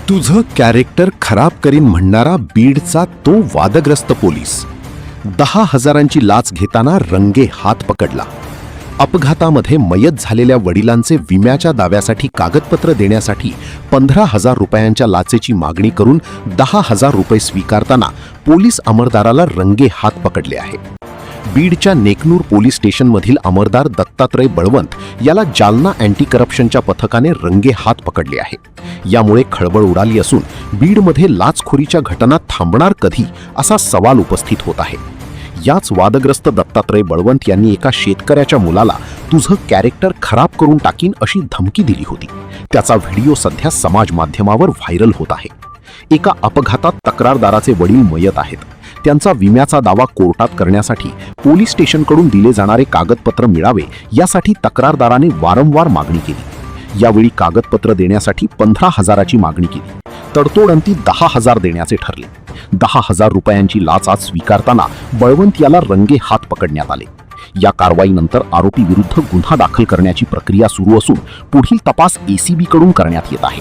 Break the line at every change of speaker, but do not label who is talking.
तुझं कॅरेक्टर खराब करीन म्हणणारा बीडचा तो वादग्रस्त पोलीस 10,000ची लाच घेताना रंगे हात पकडला. अपघातामध्ये मयत झालेल्या वडिलांचे विम्याच्या दाव्यासाठी कागदपत्र देण्यासाठी 15,000 रुपयांच्या लाचेची मागणी करून 10,000 रुपये स्वीकारताना पोलीस अमरदाराला रंगे हात पकडले आहे. बीडच्या नेकनूर पोलीस स्टेशनमधील अमरदार दत्तात्रय बळवंत याला जालना अँटी करप्शनच्या पथकाने रंगे हात पकडले आहे. यामुळे खळबळ उडाली असून बीडमध्ये लाचखोरीच्या घटना थांबणार कधी असा सवाल उपस्थित होत आहे. याच वादग्रस्त दत्तात्रय बळवंत यांनी एका शेतकऱ्याच्या मुलाला तुझं कॅरेक्टर खराब करून टाकीन अशी धमकी दिली होती. त्याचा व्हिडिओ सध्या समाज माध्यमावर व्हायरल होत आहे. एका अपघातात तक्रारदाराचे वडील मयत आहेत. त्यांचा विम्याचा दावा कोर्टात करण्यासाठी पोलीस स्टेशनकडून दिले जाणारे कागदपत्र मिळावे यासाठी तक्रारदाराने वारंवार मागणी केली. यावेळी कागदपत्र देण्यासाठी 15,000ची मागणी केली. तडतोड अंती 10,000 देण्याचे ठरले. 10,000 रुपयांची लाच आज स्वीकारताना बळवंत याला रंगे हात पकडण्यात आले. या कारवाईनंतर आरोपी विरुद्ध गुन्हा दाखल करण्याची प्रक्रिया सुरू असून पुढील तपास ACB कडून करण्यात येत आहे.